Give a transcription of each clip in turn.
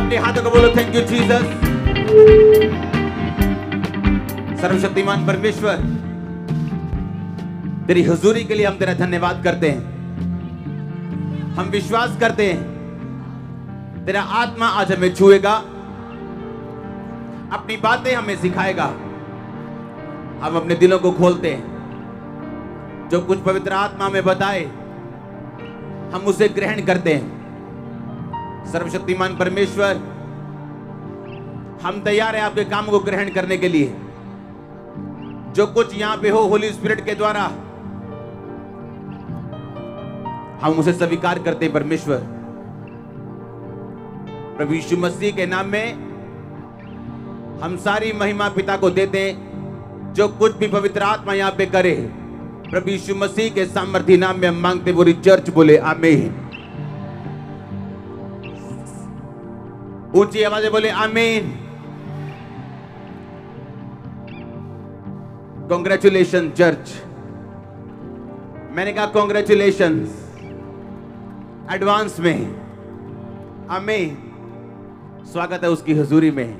अपने हाथों को बोलो थैंक यू जीसस। सर्वशक्तिमान परमेश्वर, तेरी हुजूरी के लिए हम तेरा धन्यवाद करते हैं। हम विश्वास करते हैं तेरा आत्मा आज हमें छुएगा, अपनी बातें हमें सिखाएगा। हम अपने दिलों को खोलते हैं, जो कुछ पवित्र आत्मा में बताए हम उसे ग्रहण करते हैं। सर्वशक्तिमान परमेश्वर, हम तैयार हैं आपके काम को ग्रहण करने के लिए। जो कुछ यहां पे हो होली स्पिरिट के द्वारा हम उसे स्वीकार करते हैं परमेश्वर। प्रभु यीशु मसीह के नाम में हम सारी महिमा पिता को देते हैं। जो कुछ भी पवित्र आत्मा यहां पे करे, प्रभु यीशु मसीह के सामर्थी नाम में हम मांगते। पूरी चर्च बोले आमीन। ऊंची आवाज़ बोले आमीन। कांग्रेचुलेशन चर्च, मैंने कहा कांग्रेचुलेशन एडवांस में। आमीन। स्वागत है उसकी हुजूरी में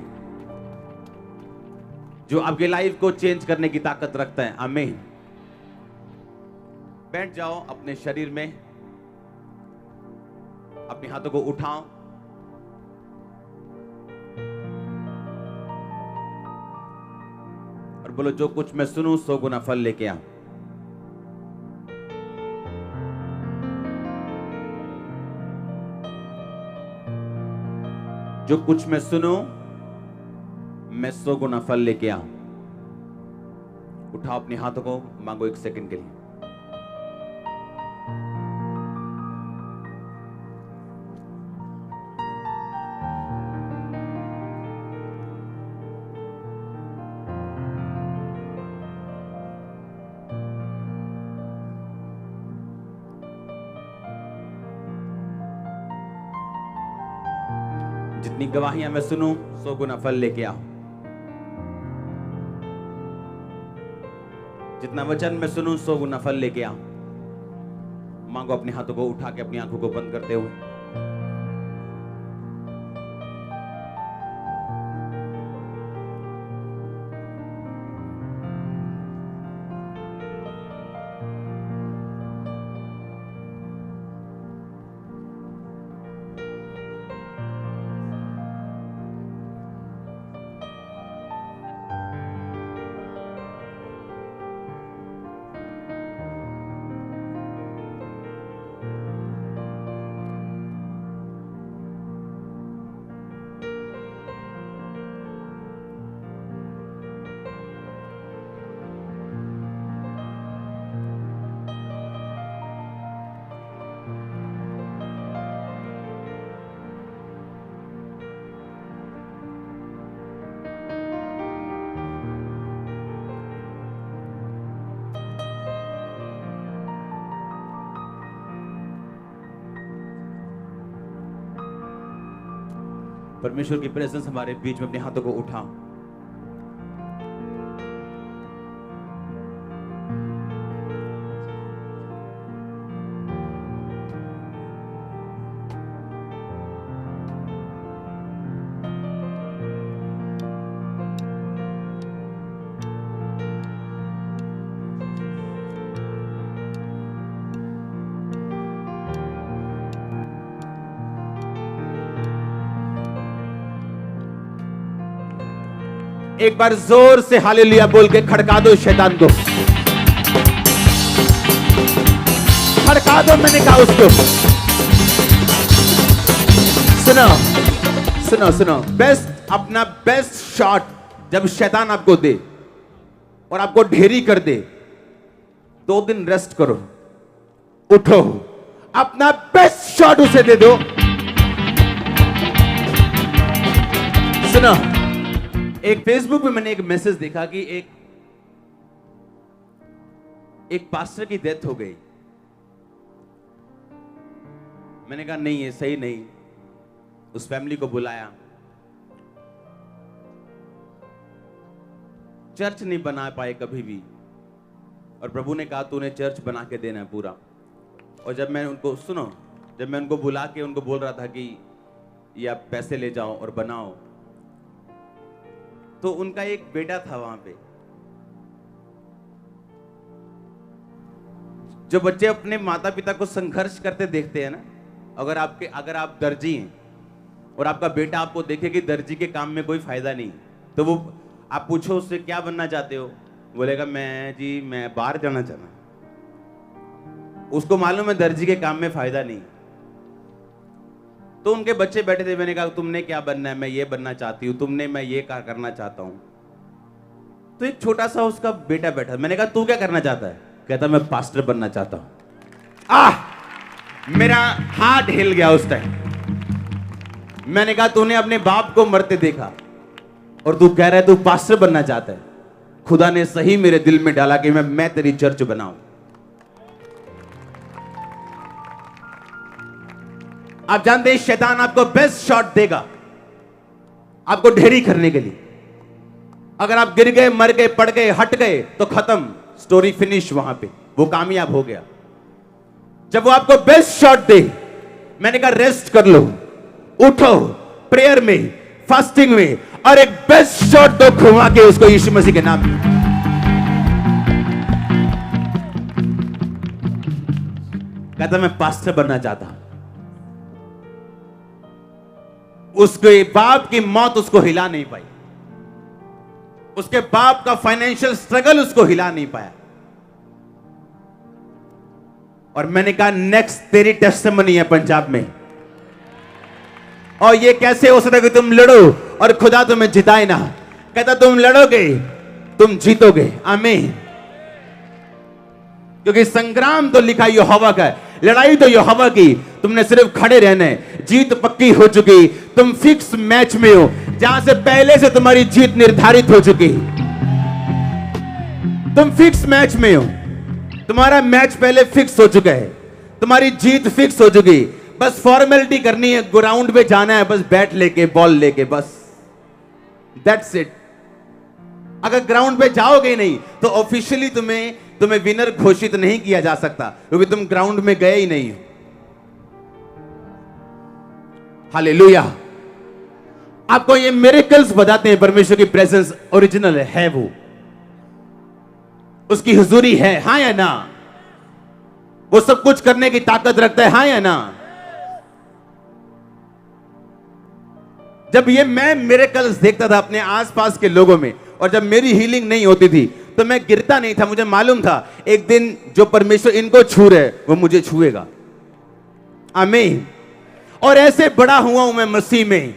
जो आपकी लाइफ को चेंज करने की ताकत रखता है। आमीन। बैठ जाओ अपने शरीर में, अपने हाथों को उठाओ और बोलो जो कुछ मैं सुनूं 100 गुना फल लेके आ। जो कुछ मैं सुनूं मैं 100 गुना फल लेके आऊं। उठाओ अपने हाथों को, मांगो 1 सेकंड के लिए। जितनी गवाहियां मैं सुनूं 100 गुना फल लेके आओ। जितना वचन मैं सुनूं 100 गुना फल लेके आओ। मांगो अपने हाथों को उठा के, अपनी आंखों को बंद करते हुए। परमेश्वर की प्रेजेंस हमारे बीच में, अपने हाथों को उठाओ। एक बार जोर से हालेलुया बोल के खड़का दो शैतान को। खड़का दो, मैंने कहा उसको। सुनो सुनो सुनो, बेस्ट, अपना बेस्ट शॉट जब शैतान आपको दे और आपको ढेरी कर दे, 2 दिन रेस्ट करो, उठो, अपना बेस्ट शॉट उसे दे दो। सुनो, एक फेसबुक पे मैंने एक मैसेज देखा कि एक पास्टर की डेथ हो गई। मैंने कहा नहीं, ये सही नहीं। उस फैमिली को बुलाया, चर्च नहीं बना पाए कभी भी, और प्रभु ने कहा तूने चर्च बना के देना है पूरा। और जब मैं उनको बुला के उनको बोल रहा था कि या पैसे ले जाओ और बनाओ। तो उनका एक बेटा था वहां पे। जो बच्चे अपने माता पिता को संघर्ष करते देखते हैं ना, अगर आप दर्जी हैं और आपका बेटा आपको देखे कि दर्जी के काम में कोई फायदा नहीं, तो वो आप पूछो उससे क्या बनना चाहते हो, बोलेगा मैं बाहर जाना चाहता। उसको मालूम है दर्जी के काम में फायदा नहीं। तो उनके बच्चे बैठे थे, मैंने कहा तुमने क्या बनना है? मैं ये बनना चाहती हूँ। तुमने? मैं ये करना चाहता हूँ। तो एक छोटा सा उसका बेटा बैठा, मैंने कहा तू क्या करना चाहता है? कहता मैं पास्टर बनना चाहता हूं। मेरा हार्ट हिल गया उस टाइम। मैंने कहा तूने अपने बाप को मरते देखा और तू कह रहा है तू पास्टर बनना चाहता है। खुदा ने सही मेरे दिल में डाला कि मैं तेरी चर्च बनाऊं। आप जानते हैं शैतान आपको बेस्ट शॉट देगा आपको ढेरी करने के लिए। अगर आप गिर गए, मर गए, पड़ गए, हट गए तो खत्म, स्टोरी फिनिश। वहां पे वो कामयाब हो गया। जब वो आपको बेस्ट शॉट दे, मैंने कहा रेस्ट कर लो, उठो, प्रेयर में, फास्टिंग में, और एक बेस्ट शॉट दो घुमा के उसको यीशु मसीह के नाम में। कहता मैं पास्टर बनना चाहता। उसके बाप की मौत उसको हिला नहीं पाई। उसके बाप का फाइनेंशियल स्ट्रगल उसको हिला नहीं पाया। और मैंने कहा नेक्स्ट तेरी टेस्टिमनी है पंजाब में। और ये कैसे हो सकता है कि तुम लड़ो और खुदा तुम्हें जिताए ना? कहता तुम लड़ोगे, तुम जीतोगे। आमीन। क्योंकि संग्राम तो लिखा यहोवा का है, लड़ाई तो यहोवा की। तुमने सिर्फ खड़े रहना है। जीत पक्की हो चुकी। तुम फिक्स मैच में हो, जहां से पहले से तुम्हारी जीत निर्धारित हो चुकी। तुम फिक्स मैच में हो। तुम्हारा मैच पहले फिक्स हो चुका है। तुम्हारी जीत फिक्स हो चुकी। बस फॉर्मेलिटी करनी है, ग्राउंड पे जाना है, बस बैट लेके, बॉल लेके, बस दैट्स इट। अगर ग्राउंड पे जाओगे नहीं तो ऑफिशियली तुम्हें विनर घोषित नहीं किया जा सकता, क्योंकि तुम ग्राउंड में गए ही नहीं हो। हालेलुया। आपको ये मिरेकल्स बताते हैं परमेश्वर की प्रेजेंस ओरिजिनल है वो, उसकी हुजूरी है, हाँ या ना? वो सब कुछ करने की ताकत रखता है, हाँ या ना? जब ये मैं मिरेकल्स देखता था अपने आसपास के लोगों में, और जब मेरी हीलिंग नहीं होती थी तो मैं गिरता नहीं था। मुझे मालूम था एक दिन जो परमेश्वर इनको छू रहे वो मुझे छुएगा। आमीन। और ऐसे बड़ा हुआ हूं मैं मसीह में,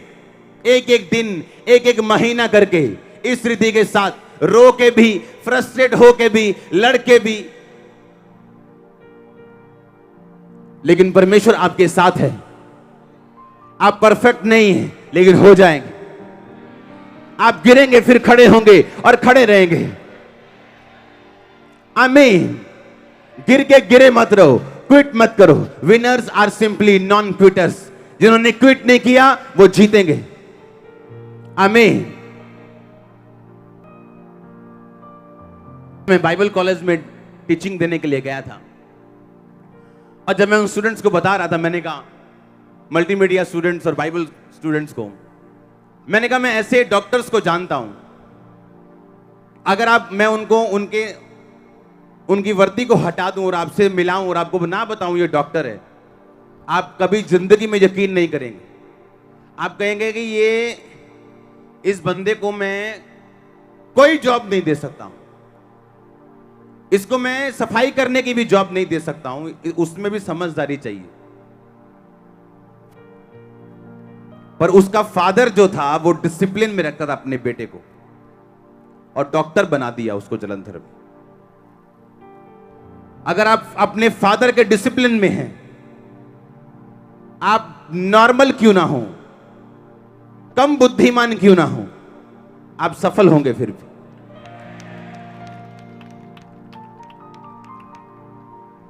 एक एक दिन, एक एक महीना करके, इस रीति के साथ, रो के भी, फ्रस्ट्रेट हो के भी, लड़ के भी। लेकिन परमेश्वर आपके साथ है। आप परफेक्ट नहीं हैं, लेकिन हो जाएंगे। आप गिरेंगे फिर खड़े होंगे और खड़े रहेंगे। आमीन। गिर के गिरे मत रहो, क्विट मत करो। Winners are simply non quitters. जिन्होंने क्विट नहीं किया वो जीतेंगे। आमीन। मैं बाइबल कॉलेज में टीचिंग देने के लिए गया था, और जब मैं उन स्टूडेंट्स को बता रहा था, मैंने कहा मल्टीमीडिया स्टूडेंट्स और बाइबल स्टूडेंट्स को, मैंने कहा मैं ऐसे डॉक्टर्स को जानता हूं, अगर मैं उनको उनकी वर्दी को हटा दूं और आपसे मिलाऊं और आपको ना बताऊं ये डॉक्टर है, आप कभी जिंदगी में यकीन नहीं करेंगे। आप कहेंगे कि इस बंदे को मैं कोई जॉब नहीं दे सकता हूं, इसको मैं सफाई करने की भी जॉब नहीं दे सकता हूं, उसमें भी समझदारी चाहिए। पर उसका फादर जो था वो डिसिप्लिन में रखता था अपने बेटे को, और डॉक्टर बना दिया उसको जलंधर में। अगर आप अपने फादर के डिसिप्लिन में हैं, आप नॉर्मल क्यों ना हो, कम बुद्धिमान क्यों ना हो, आप सफल होंगे फिर भी।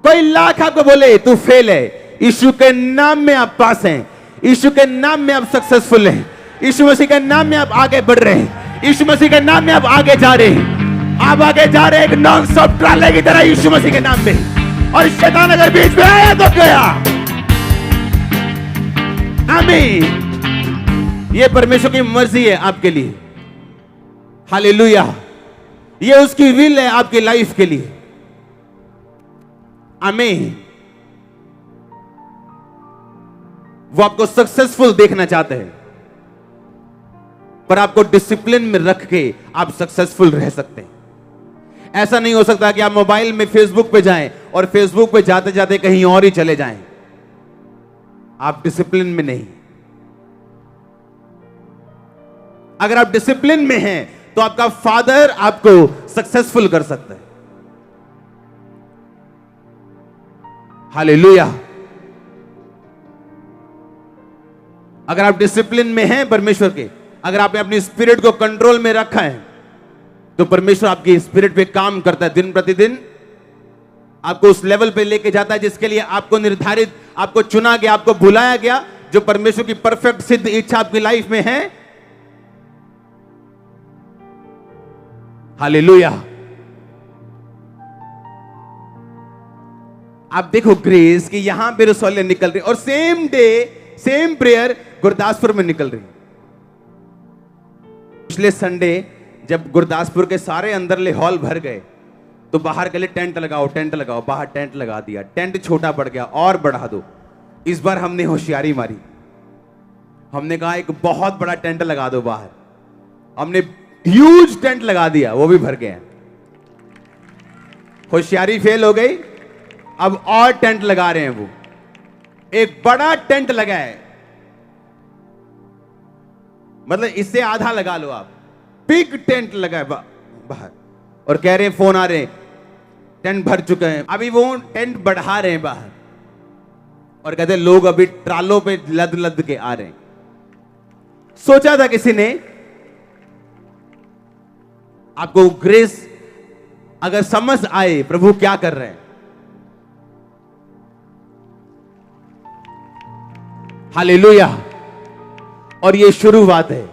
कोई लाख आपको बोले तू फेल है, यीशु के नाम में आप पास हैं, यीशु के नाम में आप सक्सेसफुल हैं, यीशु मसीह के नाम में आप आगे बढ़ रहे हैं, यीशु मसीह के नाम में आप आगे जा रहे हैं। आप आगे जा रहे हैं एक नॉन स्टॉप ट्राले की तरह यीशु मसीह के नाम में। और शैतान अगर बीच में आया तो गया। आमीन। ये परमेश्वर की मर्जी है आपके लिए। हालेलुया। ये उसकी विल है आपकी लाइफ के लिए। आमीन। वो आपको सक्सेसफुल देखना चाहते हैं, पर आपको डिसिप्लिन में रख के आप सक्सेसफुल रह सकते हैं। ऐसा नहीं हो सकता कि आप मोबाइल में फेसबुक पे जाएं और फेसबुक पे जाते जाते कहीं और ही चले जाएं। आप डिसिप्लिन में नहीं। अगर आप डिसिप्लिन में हैं तो आपका फादर आपको सक्सेसफुल कर सकता है। हालेलुया। अगर आप डिसिप्लिन में हैं परमेश्वर के, अगर आपने अपनी स्पिरिट को कंट्रोल में रखा है, तो परमेश्वर आपकी स्पिरिट पे काम करता है। दिन प्रतिदिन आपको उस लेवल पे लेके जाता है जिसके लिए आपको निर्धारित, आपको चुना गया, आपको बुलाया गया, जो परमेश्वर की परफेक्ट सिद्ध इच्छा आपकी लाइफ में है। हालेलुया। आप देखो ग्रेस कि यहां पे रसोलियां निकल रही और same day same prayer Gurdaspur में निकल रही। पिछले संडे जब गुरदासपुर के सारे अंदरले हॉल भर गए तो बाहर के लिए टेंट लगाओ, टेंट लगाओ, बाहर टेंट लगा दिया। टेंट छोटा पड़ गया और बढ़ा दो। इस बार हमने होशियारी मारी, हमने कहा एक बहुत बड़ा टेंट लगा दो बाहर। हमने ह्यूज टेंट लगा दिया, वो भी भर गया। होशियारी फेल हो गई, अब और टेंट लगा रहे हैं। वो एक बड़ा टेंट लगा है, मतलब इससे आधा लगा लो आप। बिग टेंट लगा है बाहर और कह रहे हैं, फोन आ रहे हैं, टेंट भर चुके हैं। अभी वो टेंट बढ़ा रहे हैं बाहर और कहते हैं लोग अभी ट्रालों पे लद लद के आ रहे हैं। सोचा था किसी ने, आपको ग्रेस अगर समझ आए प्रभु क्या कर रहे हैं। हालेलुया। और ये शुरुआत है,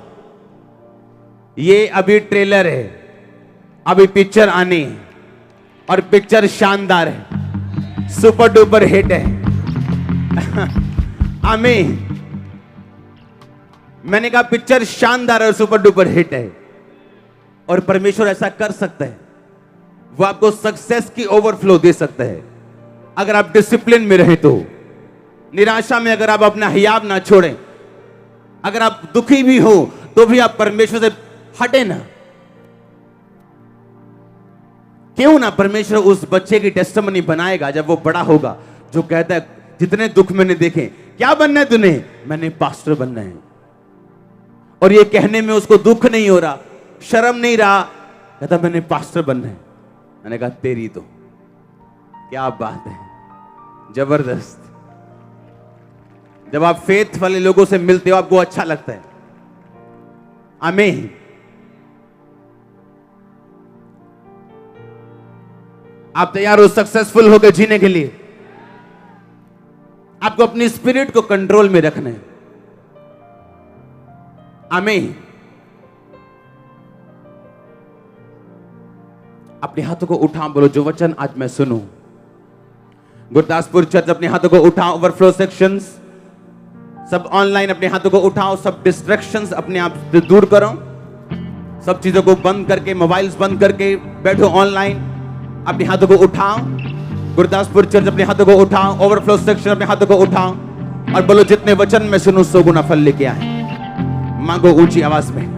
ये अभी ट्रेलर है, अभी पिक्चर आनी है और पिक्चर शानदार है, सुपर डुपर हिट है। आमीन। मैंने कहा पिक्चर शानदार और सुपर डुपर हिट है और परमेश्वर ऐसा कर सकता है। वो आपको सक्सेस की ओवरफ्लो दे सकता है अगर आप डिसिप्लिन में रहे तो। निराशा में अगर आप अपना हियाब ना छोड़ें, अगर आप दुखी भी हो तो भी आप परमेश्वर से हटे ना। क्यों ना परमेश्वर उस बच्चे की टेस्टिमनी बनाएगा जब वो बड़ा होगा, जो कहता है जितने दुख मैंने देखे, क्या बनना है तूने? मैंने पास्टर बनना है। और ये कहने में उसको दुख नहीं हो रहा, शर्म नहीं रहा, कहता मैंने पास्टर बनना है। मैंने कहा तेरी तो क्या बात है, जबरदस्त। जब आप फेथ वाले लोगों से मिलते हो आपको अच्छा लगता है। आमीन। आप तैयार हो सक्सेसफुल होकर जीने के लिए? आपको अपनी स्पिरिट को कंट्रोल में रखना है। आमीन। अपने हाथों को उठाओ, बोलो जो वचन आज मैं सुनूं। गुरदासपुर चर्च अपने हाथों को उठाओ, ओवरफ्लो सेक्शंस सब ऑनलाइन अपने हाथों को उठाओ, सब डिस्ट्रैक्शंस अपने आप से दूर करो, सब चीजों को बंद करके, मोबाइल्स बंद करके बैठो ऑनलाइन। अपने हाथों को उठाओ। गुरदासपुर चर्च अपने हाथों को उठाओ, ओवरफ्लो सेक्शन अपने हाथों को उठाओ और बोलो जितने वचन मैं सुनूं 100 गुना फल लेके आए। मांगो ऊंची आवाज में।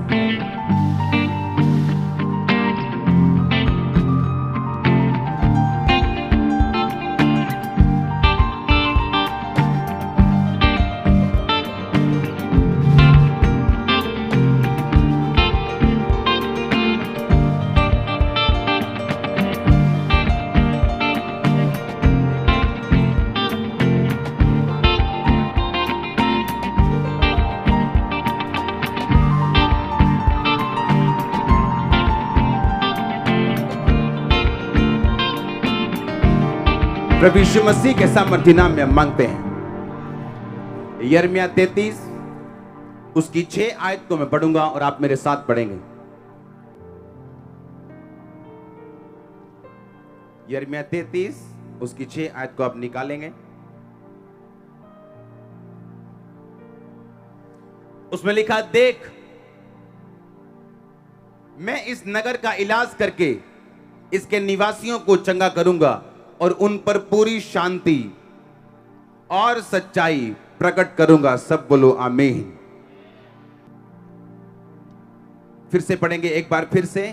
प्रभु यीशु मसीह के सामर्थी नाम में हम मांगते हैं। यिर्मयाह 33 उसकी 6 आयत को मैं पढ़ूंगा और आप मेरे साथ पढ़ेंगे। यिर्मयाह 33 उसकी 6 आयत को आप निकालेंगे। उसमें लिखा, देख मैं इस नगर का इलाज करके इसके निवासियों को चंगा करूंगा और उन पर पूरी शांति और सच्चाई प्रकट करूंगा। सब बोलो आमीन। फिर से पढ़ेंगे एक बार फिर से।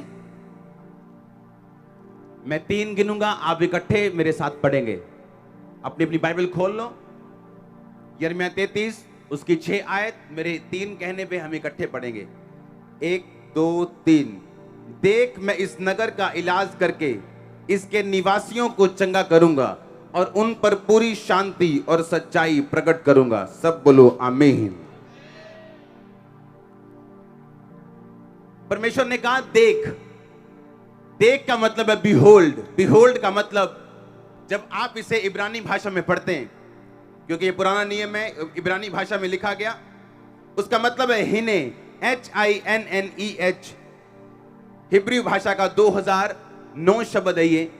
मैं 3 गिनूंगा, आप इकट्ठे मेरे साथ पढ़ेंगे। अपनी अपनी बाइबल खोल लो। यिर्मयाह 33 उसकी 6 आयत, मेरे 3 कहने पे हम इकट्ठे पढ़ेंगे। 1 2 3। देख मैं इस नगर का इलाज करके इसके निवासियों को चंगा करूंगा और उन पर पूरी शांति और सच्चाई प्रकट करूंगा। सब बोलो आमीन। परमेश्वर ने कहा देख। देख का मतलब है बिहोल्ड। बिहोल्ड का मतलब, जब आप इसे इब्रानी भाषा में पढ़ते हैं, क्योंकि ये पुराना नियम है, इब्रानी भाषा में लिखा गया, उसका मतलब है हिने, HINNEH। हिब्रू भाषा का 2009 शब्द है ये।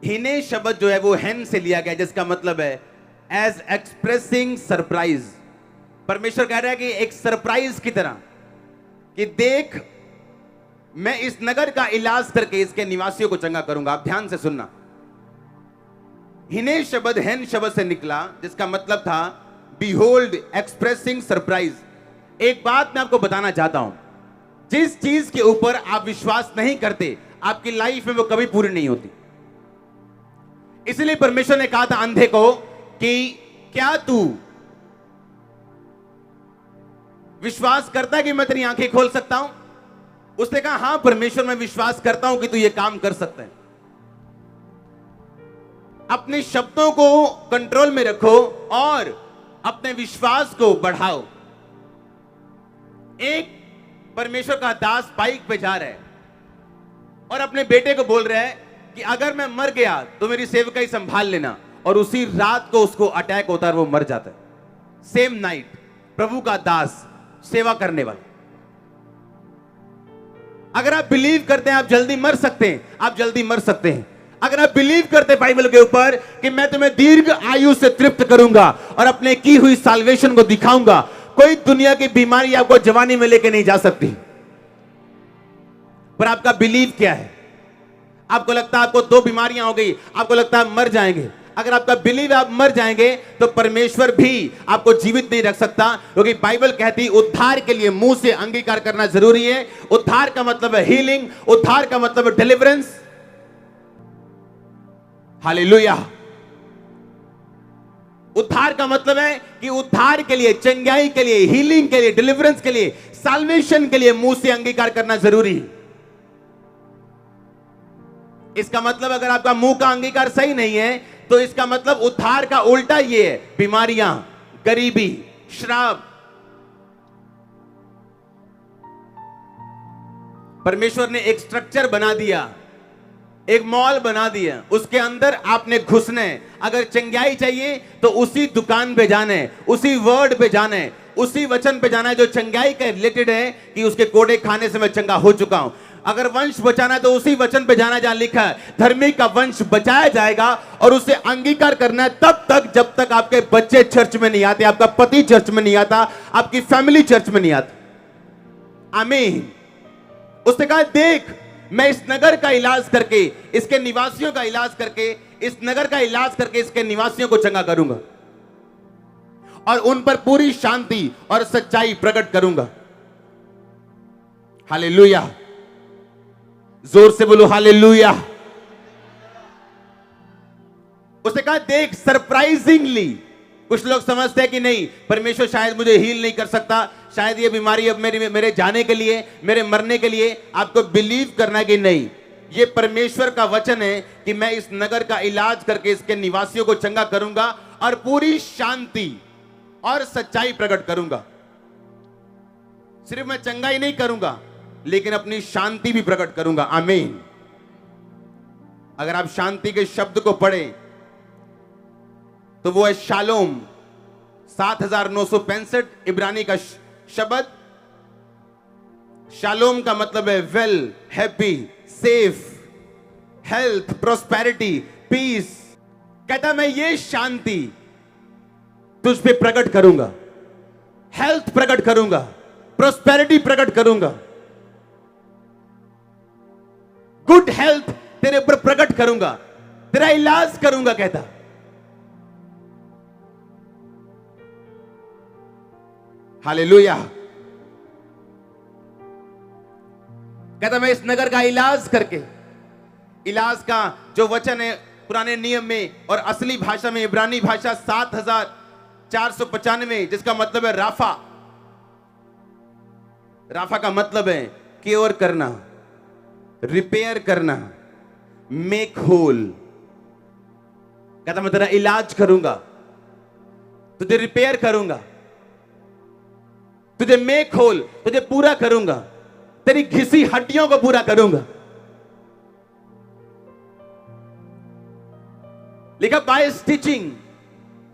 हिने शब्द जो है वो हेन से लिया गया, जिसका मतलब है एज एक्सप्रेसिंग सरप्राइज। परमेश्वर कह रहा है कि एक सरप्राइज की तरह, कि देख मैं इस नगर का इलाज करके इसके निवासियों को चंगा करूंगा। आप ध्यान से सुनना। हिने शब्द हेन शब्द से निकला, जिसका मतलब था बिहोल्ड, एक्सप्रेसिंग सरप्राइज। एक बात मैं आपको बताना चाहता हूं, जिस चीज के ऊपर आप विश्वास नहीं करते, आपकी लाइफ में वो कभी पूरी नहीं होती। इसलिए परमेश्वर ने कहा था अंधे को कि क्या तू विश्वास करता है कि मैं तेरी आंखें खोल सकता हूं? उसने कहा हां परमेश्वर, मैं विश्वास करता हूं कि तू ये काम कर सकता है। अपने शब्दों को कंट्रोल में रखो और अपने विश्वास को बढ़ाओ। एक परमेश्वर का दास बाइक पे जा रहा है और अपने बेटे को बोल रहा है कि अगर मैं मर गया तो मेरी सेवकाई संभाल लेना, और उसी रात को उसको अटैक होता है और वो मर जाता है। Same night. प्रभु का दास, सेवा करने वाला। अगर आप बिलीव करते हैं आप जल्दी मर सकते हैं, आप जल्दी मर सकते हैं। अगर आप बिलीव करते हैं बाइबल के ऊपर कि मैं तुम्हें दीर्घ आयु से तृप्त करूंगा और अपने की हुई साल्वेशन को दिखाऊंगा, कोई दुनिया की बीमारी आपको जवानी में लेके नहीं जा सकती। पर आपका बिलीव क्या है? आपको लगता है आपको 2 बीमारियां हो गई, आपको लगता है मर जाएंगे। अगर आपका बिलीव आप मर जाएंगे तो परमेश्वर भी आपको जीवित नहीं रख सकता, क्योंकि बाइबल कहती है उद्धार के लिए मुंह से अंगीकार करना जरूरी है। उद्धार का मतलब है हीलिंग, उद्धार का मतलब है डिलीवरेंस। हालेलुया। उद्धार का मतलब है कि उद्धार के लिए, चंगाई के लिए, हीलिंग के लिए, डिलीवरेंस के लिए, साल्वेशन के लिए मुंह से अंगीकार करना जरूरी है। इसका मतलब अगर आपका मुंह का अंगीकार सही नहीं है तो इसका मतलब उद्धार का उल्टा ये है, बीमारियां, गरीबी, श्राप। परमेश्वर ने एक स्ट्रक्चर बना दिया, एक मॉल बना दिया, उसके अंदर आपने घुसना है। अगर चंगाई चाहिए तो उसी दुकान पे जाना है, उसी वर्ड पे जाना है, उसी वचन पे जाना है जो चंगाई के रिलेटेड है, कि उसके कोड़े खाने से मैं चंगा हो चुका हूं। अगर वंश बचाना है तो उसी वचन पे जाना जहां लिखा है धर्मी का वंश बचाया जाएगा, और उसे अंगीकार करना है तब तक जब तक आपके बच्चे चर्च में नहीं आते, आपका पति चर्च में नहीं आता, आपकी फैमिली चर्च में नहीं आती। आमीन। उसने कहा देख मैं इस नगर का इलाज करके, इसके निवासियों का इलाज करके, इस नगर का इलाज करके इसके निवासियों को चंगा करूंगा और उन पर पूरी शांति और सच्चाई प्रकट करूंगा। हालेलुया। जोर से बोलो हालेलुया। उसने कहा देख सरप्राइजिंगली, कुछ लोग समझते हैं कि नहीं परमेश्वर शायद मुझे हील नहीं कर सकता, शायद ये बीमारी अब मेरे जाने के लिए, मेरे मरने के लिए। आपको बिलीव करना है कि नहीं, ये परमेश्वर का वचन है कि मैं इस नगर का इलाज करके इसके निवासियों को चंगा करूंगा और पूरी शांति और सच्चाई प्रकट करूंगा। सिर्फ मैं चंगाई नहीं करूंगा लेकिन अपनी शांति भी प्रकट करूंगा। आमीन। अगर आप शांति के शब्द को पढ़ें तो वो है शालोम, 7965 इब्रानी का शब्द। शालोम का मतलब है well, happy, safe, health, prosperity, peace. कहता मैं ये शांति तुझ पे प्रकट करूंगा। हेल्थ प्रकट करूंगा, प्रोस्पेरिटी प्रकट करूंगा, गुड हेल्थ तेरे ऊपर प्रकट करूंगा, तेरा इलाज करूंगा। कहता हालेलुया। कहता मैं इस नगर का इलाज करके, इलाज का जो वचन है पुराने नियम में और असली भाषा में, इब्रानी भाषा 7495, जिसका मतलब है राफा। राफा का मतलब है क्योर करना, रिपेयर करना, मेक होल। कहता मैं तेरा इलाज करूंगा, तुझे रिपेयर करूंगा, तुझे मेक होल, तुझे पूरा करूंगा, तेरी घिसी हड्डियों को पूरा करूंगा। लिखा बाय स्टिचिंग,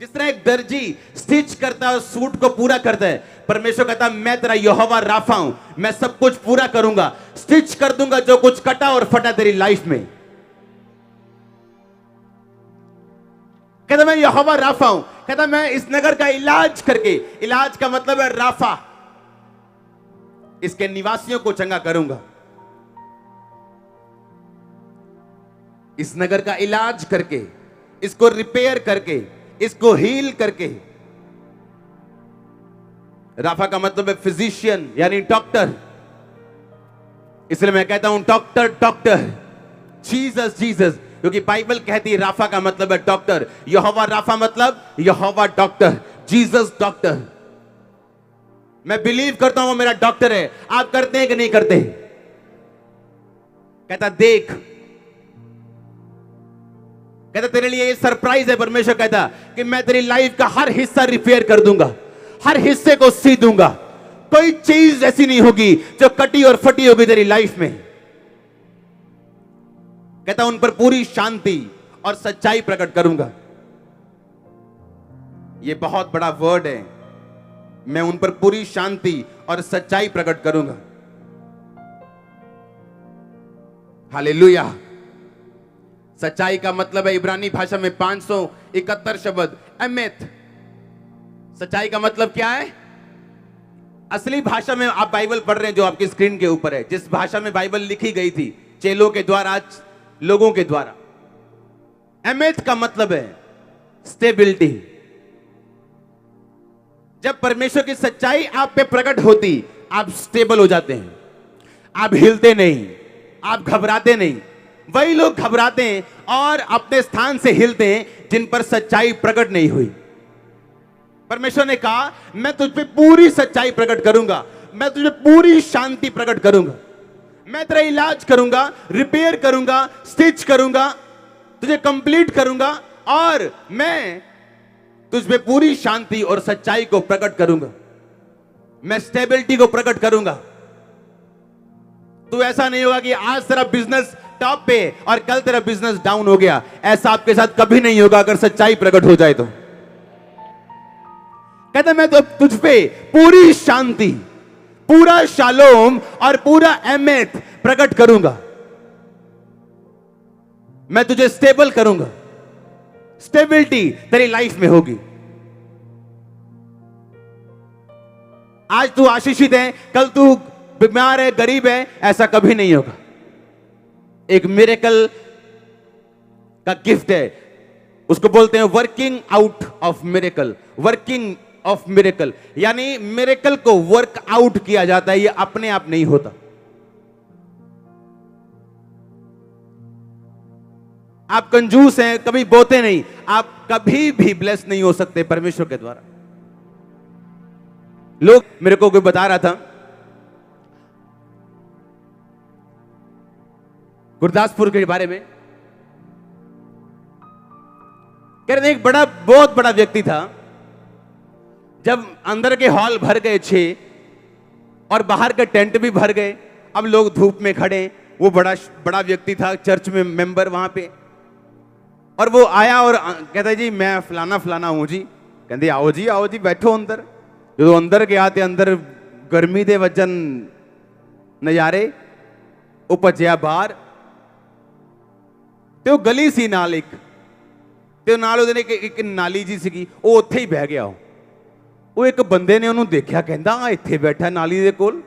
जिस तरह एक दर्जी स्टिच करता है, सूट को पूरा करता है, परमेश्वर कहता मैं तेरा यहोवा राफा हूं, मैं सब कुछ पूरा करूंगा, स्टिच कर दूंगा जो कुछ कटा और फटा तेरी लाइफ में। कहता मैं यहोवा राफा हूं। कहता मैं इस नगर का इलाज करके, इलाज का मतलब है राफा, इसके निवासियों को चंगा करूंगा। इस नगर का इलाज करके, इसको रिपेयर करके, इसको हील करके। राफा का मतलब है फिजिशियन, यानी डॉक्टर। इसलिए मैं कहता हूं डॉक्टर, डॉक्टर, जीसस, जीसस, क्योंकि बाइबल कहती है राफा का मतलब है डॉक्टर। यहोवा राफा मतलब यहोवा डॉक्टर, जीसस डॉक्टर। मैं बिलीव करता हूं वो मेरा डॉक्टर है। आप करते हैं कि नहीं करते? कहता देख, कहता तेरे लिए ये सरप्राइज है। परमेश्वर कहता कि मैं तेरी लाइफ का हर हिस्सा रिपेयर कर दूंगा, हर हिस्से को सी दूंगा। कोई चीज ऐसी नहीं होगी जो कटी और फटी होगी तेरी लाइफ में। कहता उन पर पूरी शांति और सच्चाई प्रकट करूंगा। यह बहुत बड़ा वर्ड है। मैं उन पर पूरी शांति और सच्चाई प्रकट करूंगा। हालेलुया। सच्चाई का मतलब है इब्रानी भाषा में 571 शब्द एमेथ। सच्चाई का मतलब क्या है? असली भाषा में आप बाइबल पढ़ रहे हैं जो आपकी स्क्रीन के ऊपर है, जिस भाषा में बाइबल लिखी गई थी चेलों के द्वारा, लोगों के द्वारा। एमेथ का मतलब है स्टेबिलिटी। जब परमेश्वर की सच्चाई आप पे प्रकट होती, आप स्टेबल हो जाते हैं, आप हिलते नहीं, आप घबराते नहीं। वही लोग घबराते हैं और अपने स्थान से हिलते हैं जिन पर सच्चाई प्रकट नहीं हुई। परमेश्वर ने कहा मैं तुझ पे पूरी सच्चाई प्रकट करूंगा, मैं तुझे पूरी शांति प्रकट करूंगा, मैं तेरा इलाज करूंगा, रिपेयर करूंगा, स्टिच करूंगा, तुझे कंप्लीट करूंगा और मैं तुझ पे पूरी शांति और सच्चाई को प्रकट करूंगा। मैं स्टेबिलिटी को प्रकट करूंगा। तो ऐसा नहीं होगा कि आज तेरा बिजनेस टॉप पे और कल तेरा बिजनेस डाउन हो गया। ऐसा आपके साथ कभी नहीं होगा अगर सच्चाई प्रकट हो जाए तो। कहता मैं तो तुझ पे पूरी शांति, पूरा शालोम और पूरा एमेथ प्रकट करूंगा। मैं तुझे स्टेबल करूंगा। स्टेबिलिटी तेरी लाइफ में होगी। आज तू आशीषित है, कल तू बीमार है, गरीब है, ऐसा कभी नहीं होगा। एक मिरेकल का गिफ्ट है, उसको बोलते हैं working out of miracle. Working of miracle यानी मिरेकल को वर्क आउट किया जाता है, यह अपने आप नहीं होता। आप कंजूस हैं, कभी बोते नहीं, आप कभी भी ब्लेस नहीं हो सकते परमेश्वर के द्वारा। लोग, मेरे को कोई बता रहा था, गुरदासपुर के बारे में, कह रहे एक बहुत बड़ा व्यक्ति था। जब अंदर के हॉल भर गए 6 और बाहर के टेंट भी भर गए, अब लोग धूप में खड़े, वो बड़ा व्यक्ति था, चर्च में मेंबर वहां पे, और वो आया और कहता जी मैं फलाना फलाना हूं जी। कहते आओ जी बैठो अंदर। जो अंदर के आते अंदर गर्मी दे वजन नजारे उपजया बाहर ਤੇ ਗਲੀ ਸੀ ਨਾਲ ਇੱਕ, ਤੇ ਨਾਲ ਉਹਦੇ ਨੇ ਇੱਕ ਨਾਲੀ ਜੀ ਸੀਗੀ, ਉਹ ਉੱਥੇ ਹੀ ਬਹਿ ਗਿਆ। ਉਹ ਇੱਕ ਬੰਦੇ ਨੇ ਉਹਨੂੰ ਦੇਖਿਆ, ਕਹਿੰਦਾ ਆ ਇੱਥੇ ਬੈਠਾ ਨਾਲੀ ਦੇ ਕੋਲ,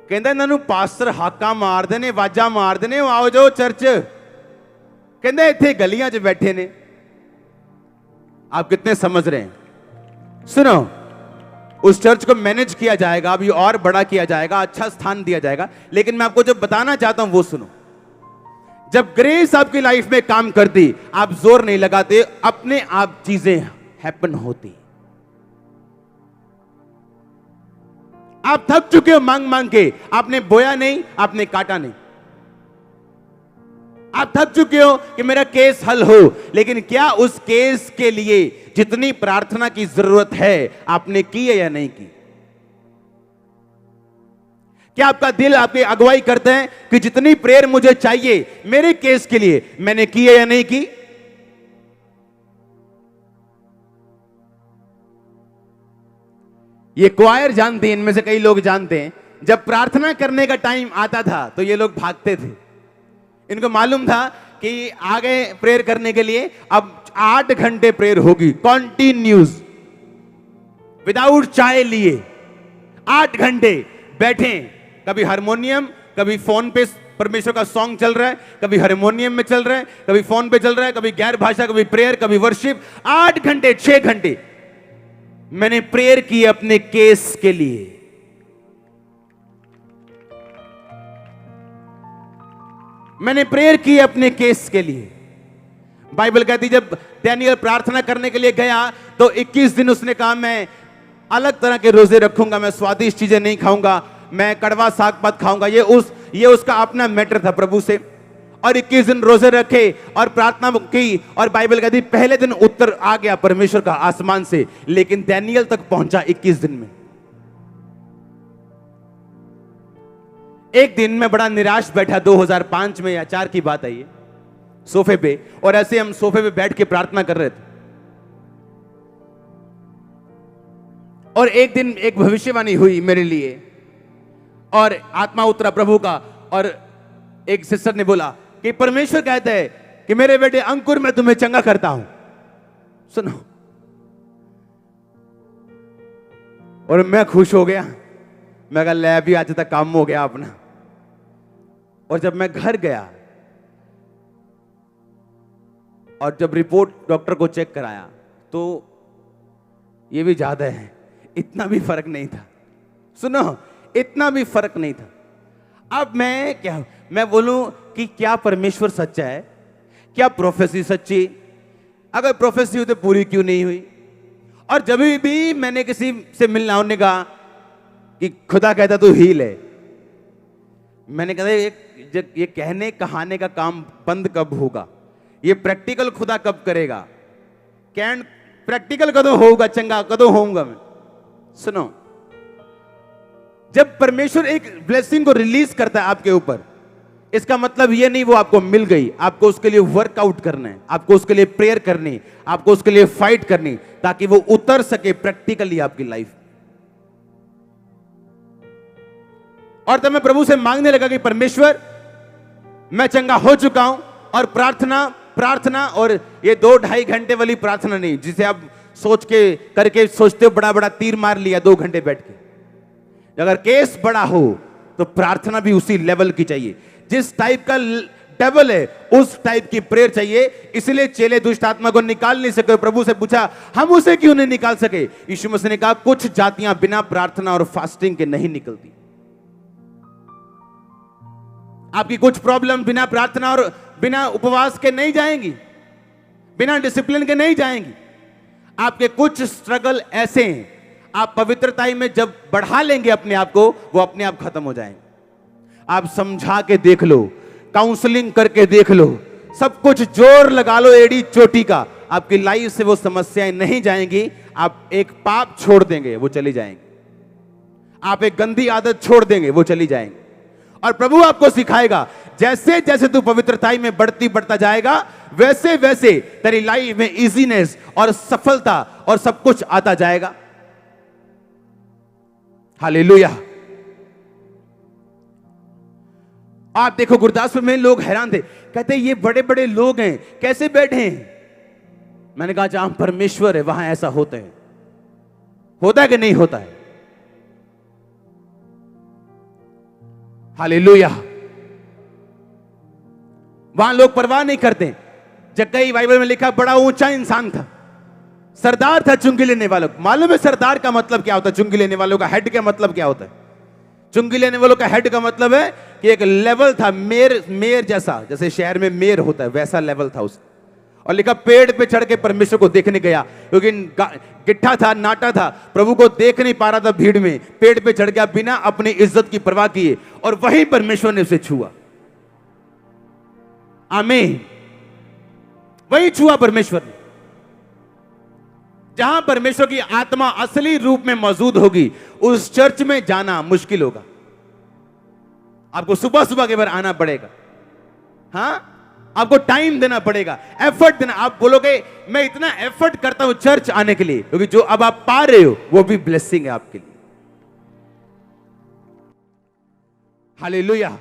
ਕਹਿੰਦਾ ਇਹਨਾਂ ਨੂੰ ਪਾਸਟਰ ਹਾਕਾਂ ਮਾਰਦੇ ਨੇ, ਆਵਾਜ਼ਾਂ ਮਾਰਦੇ ਨੇ, ਆਓ ਜਾਓ ਚਰਚ, ਕਹਿੰਦਾ ਇੱਥੇ ਗਲੀਆਂ 'ਚ बैठे ने। आप कितने समझ रहे हैं? सुनो, उस चर्च को मैनेज किया जाएगा, अभी और बड़ा किया जाएगा, अच्छा स्थान दिया जाएगा, लेकिन मैं आपको जो बताना चाहता हूं वो सुनो। जब ग्रेस आपकी लाइफ में काम करती, आप जोर नहीं लगाते, अपने आप चीजें हैपन होती। आप थक चुके हो मांग मांग के, आपने बोया नहीं, आपने काटा नहीं। आप थक चुके हो कि मेरा केस हल हो, लेकिन क्या उस केस के लिए जितनी प्रार्थना की जरूरत है आपने की है या नहीं की? क्या आपका दिल आपकी अगुवाई करते हैं कि जितनी प्रेयर मुझे चाहिए मेरे केस के लिए, मैंने की है या नहीं की? ये क्वायर जानते हैं, इनमें से कई लोग जानते हैं, जब प्रार्थना करने का टाइम आता था तो ये लोग भागते थे। इनको मालूम था कि आगे प्रेयर करने के लिए अब 8 घंटे प्रेयर होगी, कॉन्टिन्यूस, विदाउट चाय लिए 8 घंटे बैठे, कभी हारमोनियम, कभी फोन पे परमेश्वर का सॉन्ग चल रहा है, कभी हारमोनियम में चल रहा है, कभी फोन पे चल रहा है, कभी गैर भाषा, कभी प्रेयर, कभी वर्शिप। 8 घंटे 6 घंटे मैंने प्रेयर की अपने केस के लिए। मैंने प्रेयर की अपने केस के लिए। बाइबल कहती जब डैनियल प्रार्थना करने के लिए गया तो 21 दिन उसने कहा मैं अलग तरह के रोजे रखूंगा, मैं स्वादिष्ट चीजें नहीं खाऊंगा, मैं कड़वा साग पात खाऊंगा। ये उसका अपना मैटर था प्रभु से। और 21 दिन रोजे रखे और प्रार्थना की, और बाइबल कहती पहले दिन उत्तर आ गया परमेश्वर का आसमान से, लेकिन डैनियल तक पहुंचा 21 दिन में। एक दिन मैं बड़ा निराश बैठा, 2005 में या 4 की बात है ये, सोफे पे, और ऐसे हम सोफे पे बैठ के प्रार्थना कर रहे थे। और एक दिन एक भविष्यवाणी हुई मेरे लिए, और आत्मा उतरा प्रभु का, और एक सिस्टर ने बोला कि परमेश्वर कहता है कि मेरे बेटे अंकुर मैं तुम्हें चंगा करता हूं। सुनो, और मैं खुश हो गया, मैं कहा ले भी आज तक काम हो गया अपना। और जब मैं घर गया और जब रिपोर्ट डॉक्टर को चेक कराया तो ये भी ज्यादा है, इतना भी फर्क नहीं था। सुनो, इतना भी फर्क नहीं था। अब मैं बोलूं कि क्या परमेश्वर सच्चा है? क्या प्रोफेसी सच्ची? अगर प्रोफेसी हुई तो पूरी क्यों नहीं हुई? और जब भी मैंने किसी से मिलना, उन्होंने कहा कि खुदा कहता तू हील है। मैंने कहा ये कहने कहाने का काम बंद कब होगा? ये प्रैक्टिकल खुदा कब करेगा? कैन प्रैक्टिकल कदों होगा, चंगा कदों होऊंगा मैं? सुनो, जब परमेश्वर एक ब्लेसिंग को रिलीज करता है आपके ऊपर, इसका मतलब ये नहीं वो आपको मिल गई, आपको उसके लिए वर्कआउट करना है, आपको उसके लिए प्रेयर करनी, आपको उसके लिए फाइट करनी, ताकि वो उतर सके प्रैक्टिकली आपकी लाइफ। और तब मैं प्रभु से मांगने लगा कि परमेश्वर मैं चंगा हो चुका हूं, और प्रार्थना और ये 2-2.5 घंटे वाली प्रार्थना नहीं जिसे आप सोच के करके सोचते हो बड़ा बड़ा तीर मार लिया 2 घंटे बैठ के। अगर केस बड़ा हो तो प्रार्थना भी उसी लेवल की चाहिए, जिस टाइप का डेविल है उस टाइप की प्रेयर चाहिए। इसलिए चेले दुष्ट आत्मा को निकाल नहीं सके, प्रभु से पूछा हम उसे क्यों नहीं निकाल सके? यीशु मसीह ने कहा कुछ जातियां बिना प्रार्थना और फास्टिंग के नहीं निकलती। आपकी कुछ प्रॉब्लम बिना प्रार्थना और बिना उपवास के नहीं जाएंगी, बिना डिसिप्लिन के नहीं जाएंगी। आपके कुछ स्ट्रगल ऐसे हैं, आप पवित्रता में जब बढ़ा लेंगे अपने आप को, वो अपने आप खत्म हो जाएंगे। आप समझा के देख लो, काउंसलिंग करके देख लो, सब कुछ जोर लगा लो एड़ी चोटी का, आपकी लाइफ से वो समस्याएं नहीं जाएंगी। आप एक पाप छोड़ देंगे, वो चली जाएंगी। आप एक गंदी आदत छोड़ देंगे, वो चली जाएंगी। और प्रभु आपको सिखाएगा, जैसे जैसे तू पवित्रताई में बढ़ता जाएगा, वैसे वैसे तेरी लाइफ में इजीनेस और सफलता और सब कुछ आता जाएगा। हालेलुया। आप देखो गुरदासपुर में लोग हैरान थे, कहते ये बड़े बड़े लोग हैं, कैसे बैठे हैं? मैंने कहा जहां परमेश्वर है वहां ऐसा होता है। होता है कि नहीं होता है? हालेलुया। वहां लोग परवाह नहीं करते। जक्कई बाइबल में लिखा बड़ा ऊंचा इंसान था, सरदार था चुंगी लेने वालों। मालूम है सरदार का मतलब क्या होता है? चुंगी लेने वालों का हेड का मतलब क्या होता है? चुंगी लेने वालों का हेड का मतलब है कि एक लेवल था, मेयर जैसा, जैसे शहर में मेयर होता है वैसा लेवल था उसका। और लिखा पेड़ पे चढ़ के परमेश्वर को देखने गया, क्योंकि गिट्ठा था, नाटा था, प्रभु को देख नहीं पा रहा था भीड़ में। पेड़ पे चढ़ गया बिना अपनी इज्जत की परवाह किए, और वही परमेश्वर ने उसे छुआ। आमीन। वही छुआ परमेश्वर ने। जहां परमेश्वर की आत्मा असली रूप में मौजूद होगी, उस चर्च में जाना मुश्किल होगा। आपको सुबह सुबह के बार आना पड़ेगा। हाँ, आपको टाइम देना पड़ेगा, एफर्ट देना। आप बोलोगे मैं इतना एफर्ट करता हूं चर्च आने के लिए, क्योंकि जो अब आप पा रहे हो वो भी ब्लेसिंग है आपके लिए। हालेलुया।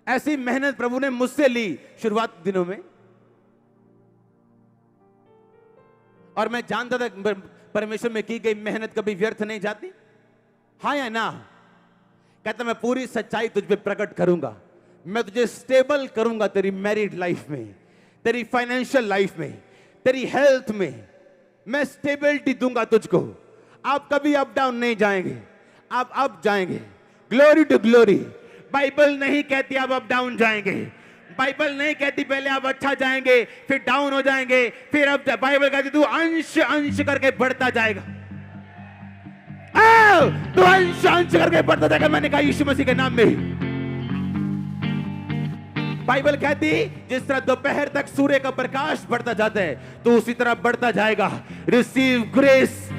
ऐसी मेहनत प्रभु ने मुझसे ली शुरुआत दिनों में, और मैं जानता था परमेश्वर में की गई मेहनत कभी व्यर्थ नहीं जाती। हाँ या ना? कहता मैं पूरी सच्चाई तुझ पे प्रकट करूंगा, मैं तुझे स्टेबल करूंगा तेरी मैरिड लाइफ में, तेरी फाइनेंशियल लाइफ में, तेरी हेल्थ में। मैं स्टेबिलिटी दूंगा तुझको। आप कभी अप डाउन नहीं जाएंगे, आप अप जाएंगे, ग्लोरी टू ग्लोरी। बाइबल नहीं कहती आप अप डाउन जाएंगे। बाइबल नहीं कहती पहले आप अच्छा जाएंगे फिर डाउन हो जाएंगे, फिर अब बाइबल कहती तू अंश अंश करके बढ़ता जाएगा। तू अंश अंश करके बढ़ता जाएगा। मैंने कहा यीशु मसीह के नाम में। बाइबल कहती जिस तरह दोपहर तक सूर्य का प्रकाश बढ़ता जाता है, तो उसी तरह बढ़ता जाएगा। Receive grace.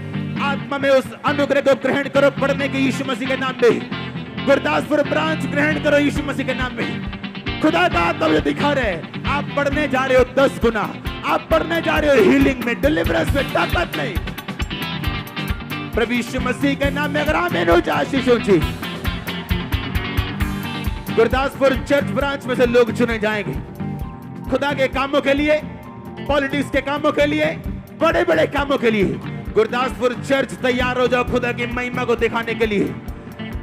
आत्मा में उस अनुग्रह को ग्रहण करो पढ़ने के यीशु मसीह के नाम में। गुरदासपुर ब्रांच ग्रहण करो यीशु मसीह के नाम में। खुदा का आत्मा मुझे दिखा रहे आप बढ़ने जा रहे हो 10 गुना। आप बढ़ने जा रहे हो हीलिंग में, डिलीवरेंस में, ताकत में। प्रभु यीशु मसीह के नाम में अगर आमीन हो जाए आशीष ऊंची। गुरदासपुर चर्च ब्रांच में से लोग चुने जाएंगे खुदा के कामों के लिए, पॉलिटिक्स के कामों के लिए, बड़े बड़े कामों के लिए। गुरदासपुर चर्च तैयार हो जाओ खुदा की महिमा को दिखाने के लिए।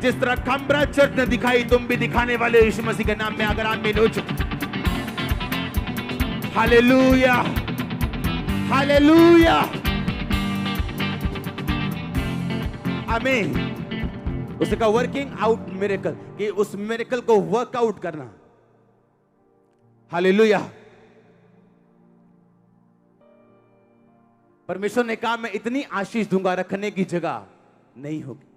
जिस तरह कमरा चर्च ने दिखाई, तुम भी दिखाने वाले यीशु मसीह के नाम में अगर आमीन हो जाओ। हालेलुया, हालेलुया, आमीन। उसे कहा वर्किंग आउट मिरेकल, कि उस मिरेकल को वर्कआउट करना। हालेलुया। परमेश्वर ने कहा मैं इतनी आशीष दूंगा रखने की जगह नहीं होगी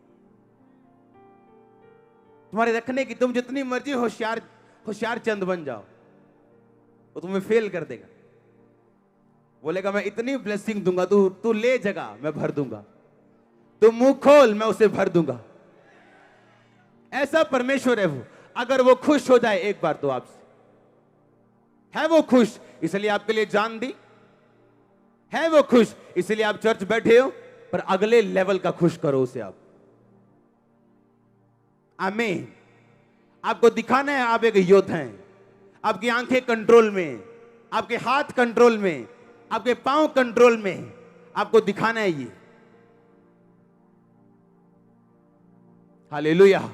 तुम्हारे रखने की। तुम जितनी मर्जी होशियार होशियार चंद बन जाओ, वो तुम्हें फेल कर देगा। बोलेगा मैं इतनी ब्लेसिंग दूंगा, तू ले जगह मैं भर दूंगा, तू मुंह खोल मैं उसे भर दूंगा। ऐसा परमेश्वर है वो। अगर वो खुश हो जाए एक बार तो आपसे, है वो खुश इसलिए आपके लिए जान दी, है वो खुश इसलिए आप चर्च बैठे हो, पर अगले लेवल का खुश करो उसे आप। आमीन। आपको दिखाना है आप एक योद्धा हैं। आपकी आंखें कंट्रोल में, आपके हाथ कंट्रोल में, आपके पांव कंट्रोल में। आपको दिखाना है ये। हालेलुया।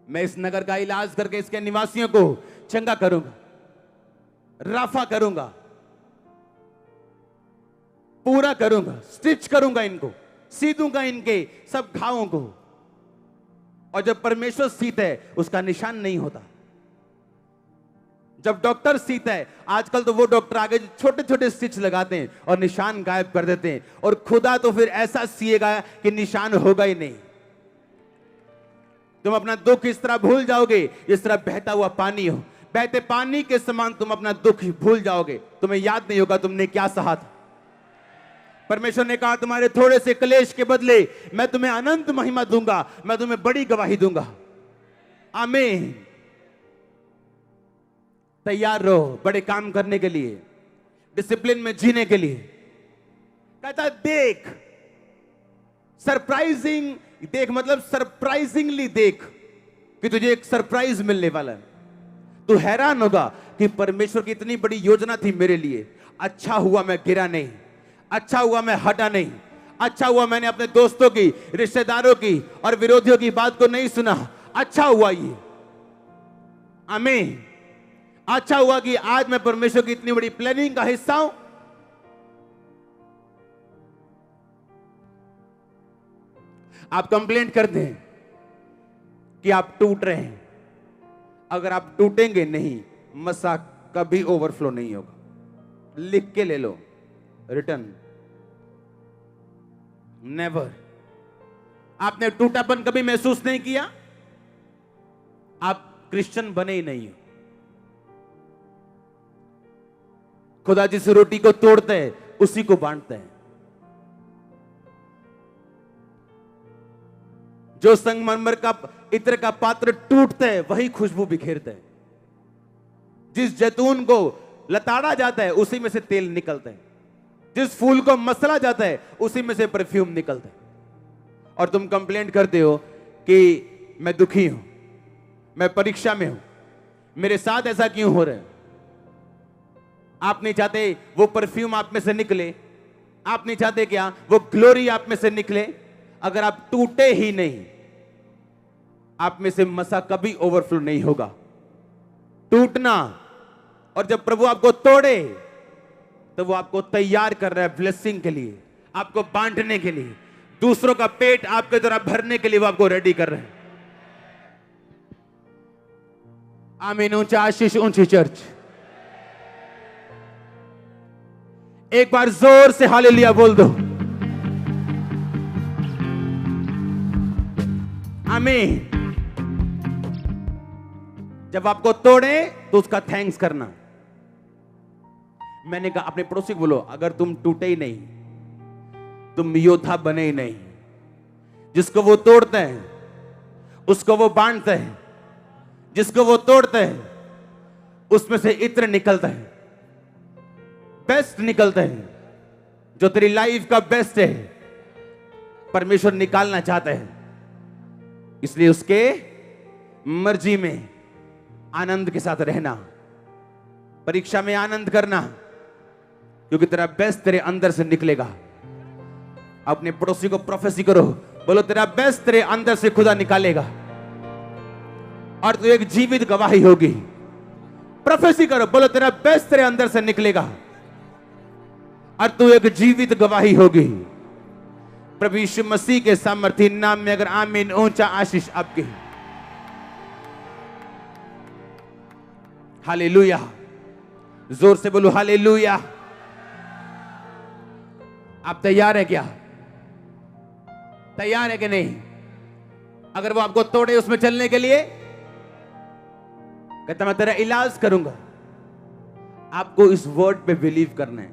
मैं इस नगर का इलाज करके इसके निवासियों को चंगा करूंगा, राफा करूंगा, पूरा करूंगा, स्टिच करूंगा, इनको सीधूंगा, इनके सब घावों को। और जब परमेश्वर सीता है उसका निशान नहीं होता। जब डॉक्टर सीता है, आजकल तो वो डॉक्टर आगे छोटे छोटे स्टिच लगाते हैं और निशान गायब कर देते हैं, और खुदा तो फिर ऐसा सिएगा कि निशान होगा ही नहीं। तुम अपना दुख इस तरह भूल जाओगे जिस तरह बहता हुआ पानी हो। बहते पानी के समान तुम अपना दुख भूल जाओगे, तुम्हें याद नहीं होगा तुमने क्या सहा था। परमेश्वर ने कहा तुम्हारे थोड़े से क्लेश के बदले मैं तुम्हें अनंत महिमा दूंगा, मैं तुम्हें बड़ी गवाही दूंगा। आमीन। तैयार रहो बड़े काम करने के लिए, डिसिप्लिन में जीने के लिए। कहता देख, सरप्राइजिंग देख, मतलब सरप्राइजिंगली देख कि तुझे एक सरप्राइज मिलने वाला है। तू हैरान होगा कि परमेश्वर की इतनी बड़ी योजना थी मेरे लिए। अच्छा हुआ मैं गिरा नहीं, अच्छा हुआ मैं हटा नहीं, अच्छा हुआ मैंने अपने दोस्तों की, रिश्तेदारों की और विरोधियों की बात को नहीं सुना। अच्छा हुआ ये, आमीन। अच्छा हुआ कि आज मैं परमेश्वर की इतनी बड़ी प्लानिंग का हिस्सा हूं। आप कंप्लेंट करते हैं कि आप टूट रहे हैं, अगर आप टूटेंगे नहीं, मसा कभी ओवरफ्लो नहीं होगा। लिख के ले लो, रिटर्न नेवर। आपने टूटापन कभी महसूस नहीं किया, आप क्रिश्चियन बने ही नहीं हो। खुदा जिस रोटी को तोड़ता है उसी को बांटता है। जो संगमरमर का इत्र का पात्र टूटता है वही खुशबू बिखेरता है। जिस जैतून को लताड़ा जाता है उसी में से तेल निकलता है। जिस फूल को मसला जाता है उसी में से परफ्यूम निकलता है। और तुम कंप्लेंट करते हो कि मैं दुखी हूं, मैं परीक्षा में हूं, मेरे साथ ऐसा क्यों हो रहा है। आप नहीं चाहते वो परफ्यूम आप में से निकले, आप नहीं चाहते क्या वो ग्लोरी आप में से निकले। अगर आप टूटे ही नहीं, आप में से मसा कभी ओवरफ्लो नहीं होगा। टूटना, और जब प्रभु आपको तोड़े तो वो आपको तैयार कर रहा है ब्लेसिंग के लिए, आपको बांटने के लिए, दूसरों का पेट आपके द्वारा भरने के लिए वो आपको रेडी कर रहे हैं। आमीन। ऊंचा आशीष, ऊंची चर्च। एक बार जोर से हालेलुया बोल दो। आमीन। जब आपको तोड़े तो उसका थैंक्स करना। मैंने कहा अपने पड़ोसी को बोलो, अगर तुम टूटे ही नहीं, तुम योद्धा बने ही नहीं। जिसको वो तोड़ते हैं उसको वो बांटते हैं, जिसको वो तोड़ते हैं उसमें से इत्र निकलता है, बेस्ट निकलता है। जो तेरी लाइफ का बेस्ट है परमेश्वर निकालना चाहता है, इसलिए उसके मर्जी में आनंद के साथ रहना, परीक्षा में आनंद करना, क्योंकि तेरा बेस्ट तेरे अंदर से निकलेगा। अपने पड़ोसी को प्रोफेसी करो, बोलो तेरा बेस्ट तेरे अंदर से खुदा निकालेगा और तू एक जीवित गवाही होगी। प्रोफेसी करो, बोलो तेरा बेस्ट तेरे अंदर से निकलेगा और तू एक जीवित गवाही होगी। प्रभु यीशु मसीह के सामर्थी नाम में अगर आमीन। ऊंचा आशीष आपकी। हालेलुया। जोर से बोलो हालेलुया। आप तैयार है क्या? तैयार है कि नहीं? अगर वो आपको तोड़े उसमें चलने के लिए, कहता मैं तेरा इलाज करूंगा। आपको इस वर्ड पे बिलीव करना है,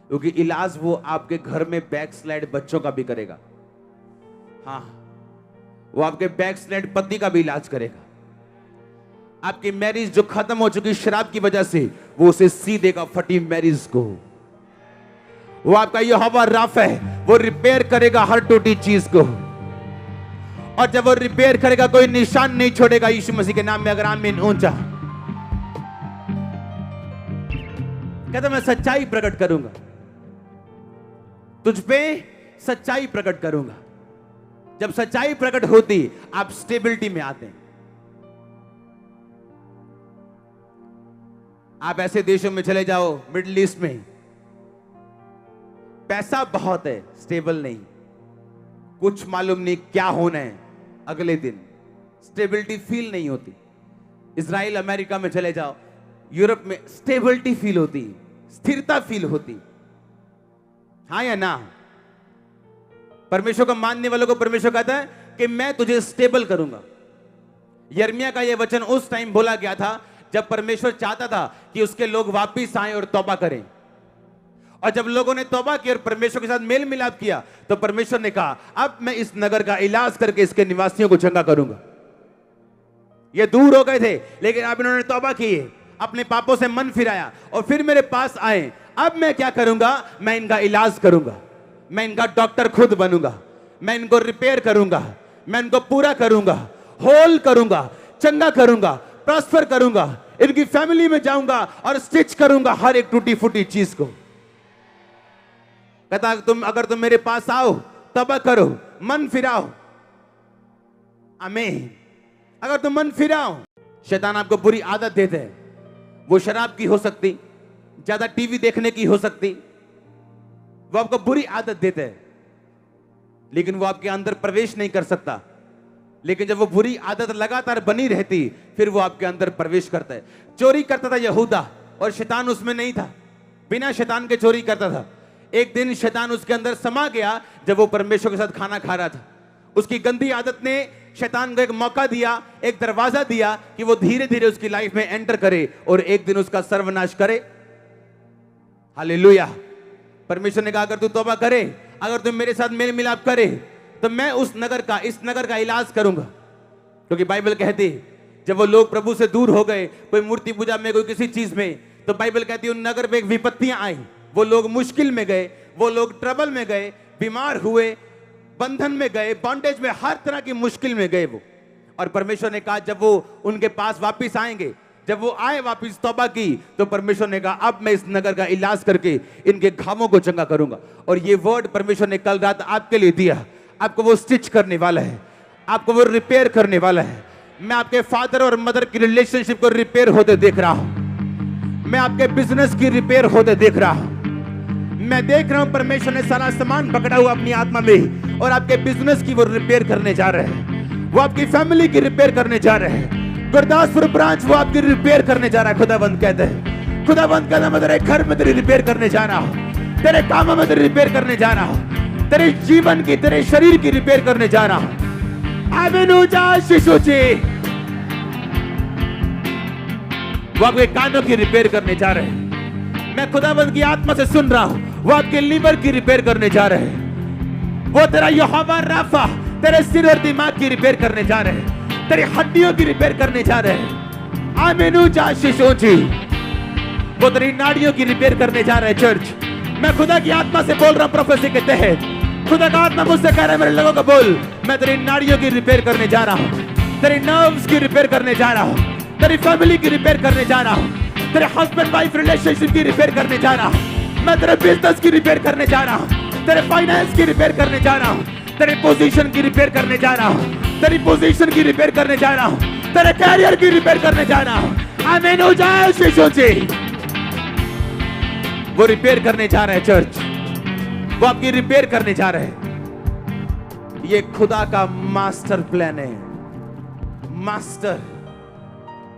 क्योंकि इलाज वो आपके घर में बैकस्लाइड बच्चों का भी करेगा। हाँ, वो आपके बैकस्लाइड पति का भी इलाज करेगा। आपकी मैरिज जो खत्म हो चुकी शराब की वजह से, वो उसे सी देगा फटी मैरिज को। वो आपका यहोवा राफा है, वो रिपेयर करेगा हर टूटी चीज को। और जब वो रिपेयर करेगा कोई निशान नहीं छोड़ेगा यीशु मसीह के नाम में अगर आमीन। ऊंचा कहता मैं सच्चाई प्रकट करूंगा, तुझ पे सच्चाई प्रकट करूंगा। जब सच्चाई प्रकट होती आप स्टेबिलिटी में आते हैं। आप ऐसे देशों में चले जाओ, मिडिल ईस्ट में पैसा बहुत है, स्टेबल नहीं, कुछ मालूम नहीं क्या होना है अगले दिन, स्टेबिलिटी फील नहीं होती। इजराइल अमेरिका में चले जाओ, यूरोप में स्टेबिलिटी फील होती, स्थिरता फील होती। हाँ या ना? परमेश्वर को मानने वालों को परमेश्वर कहता है कि मैं तुझे स्टेबल करूंगा। यिर्मयाह का यह वचन उस टाइम बोला गया था जब परमेश्वर चाहता था कि उसके लोग वापिस आएं और तौबा करें। और जब लोगों ने तौबा की और परमेश्वर के साथ मेल मिलाप किया तो परमेश्वर ने कहा अब मैं इस नगर का इलाज करके इसके निवासियों को चंगा करूंगा। ये दूर हो गए थे लेकिन अब इन्होंने तौबा की, अपने पापों से मन फिराया और फिर मेरे पास आए। अब मैं क्या करूंगा? मैं इनका इलाज करूंगा, मैं इनका डॉक्टर खुद बनूंगा, मैं इनको रिपेयर करूंगा, मैं इनको पूरा करूंगा, होल करूंगा, चंगा करूंगा, प्रॉस्पर करूंगा, इनकी फैमिली में जाऊंगा और स्टिच करूंगा हर एक टूटी फूटी चीज को। कहता अगर तुम मेरे पास आओ, तौबा करो, मन फिराओ, आमीन। अगर तुम मन फिराओ। शैतान आपको बुरी आदत देते हैं, वो शराब की हो सकती, ज्यादा टीवी देखने की हो सकती, वो आपको बुरी आदत देते हैं, लेकिन वो आपके अंदर प्रवेश नहीं कर सकता। लेकिन जब वो बुरी आदत लगातार बनी रहती, फिर वो आपके अंदर प्रवेश करता है। चोरी करता था यहूदा, और शैतान उसमें नहीं था, बिना शैतान के चोरी करता था। एक दिन शैतान उसके अंदर समा गया, जब वो परमेश्वर के साथ खाना खा रहा था। उसकी गंदी आदत ने शैतान को एक मौका दिया, एक दरवाजा दिया कि वो धीरे धीरे उसकी लाइफ में एंटर करे और एक दिन उसका सर्वनाश करे। हालेलुया। परमेश्वर ने कहा अगर तू तौबा करे, अगर तू मेरे साथ मेल मिलाप करे, तो मैं इस नगर का इलाज करूंगा। क्योंकि बाइबल कहती है जब वो लोग प्रभु से दूर हो गए, कोई मूर्ति पूजा में, कोई किसी चीज में, तो बाइबल कहती है उन नगर में एक विपत्तियां आई, वो लोग मुश्किल में गए, वो लोग ट्रबल में गए, बीमार हुए, बंधन में गए, बॉन्डेज में, हर तरह की मुश्किल में गए वो। और परमेश्वर ने कहा जब वो उनके पास वापिस आएंगे, जब वो आए वापिस तौबा की, तो परमेश्वर ने कहा अब मैं इस नगर का इलाज करके इनके घावों को चंगा करूंगा। और ये वर्ड परमेश्वर ने कल रात आपके लिए दिया। आपको वो स्टिच करने वाला है, आपको वो रिपेयर करने वाला है। मैं आपके फादर और मदर की रिलेशनशिप को रिपेयर होते देख रहा हूं, मैं आपके बिजनेस की रिपेयर होते देख रहा हूं। मैं देख रहा हूं परमेश्वर ने सारा सामान पकड़ा हुआ अपनी आत्मा में, और आपके बिजनेस की वो रिपेयर करने जा रहे हैं, वो आपकी फैमिली की रिपेयर करने जा रहे हैं। गुरदासपुर ब्रांच वो आपकी रिपेयर करने जा रहा है। खुदाबंद कहते हैं, खुदाबंद कहता है मैं तेरे घर में तेरी रिपेयर करने जा रहा हूं, तेरे कामों में तेरी रिपेयर करने जा रहा हूं, तेरे जीवन की, तेरे शरीर की रिपेयर करने जा रहा हूं। शिशु जी वो आपके कानों की रिपेयर करने जा रहे हैं। मैं खुदाबंद की आत्मा से सुन रहा हूं, वो आपके लीवर की रिपेयर करने जा रहे हैं। वो तेरा यहोवा राफा तेरे सिर और दिमाग की रिपेयर करने जा रहे हैं, तेरी हड्डियों की रिपेयर करने जा रहे हैं। आमीनुजा शिशु जी वो तेरी नाड़ियों की रिपेयर करने जा रहे हैं। चर्च मैं खुदा की आत्मा से बोल रहा हूं, प्रोफेसी के तहत खुदा का आत्मा मुझसे कह रहा है मेरे लोगों को बोल, मैं तेरी नाड़ियों की रिपेयर करने जा रहा हूं, तेरी नर्व्स की रिपेयर करने जा रहा हूं, तेरी फैमिली की रिपेयर करने जा रहा हूं, तेरे हस्बैंड वाइफ रिलेशनशिप की रिपेयर करने जा रहा हूं, मैं तेरे बिजनेस की रिपेयर करने जा रहा हूं, तेरे फाइनेंस की रिपेयर करने जा रहा हूं, तेरे पोजीशन की रिपेयर करने जा रहा हूं, तेरी पोजीशन की रिपेयर करने जा रहा हूं, तेरे कैरियर की रिपेयर करने जा रहा हूं। आमीन हो जाए शिशु जी वो रिपेयर करने जा रहे हैं। चर्च वो आपकी रिपेयर करने जा रहे हैं। ये खुदा का मास्टर प्लान है। मास्टर,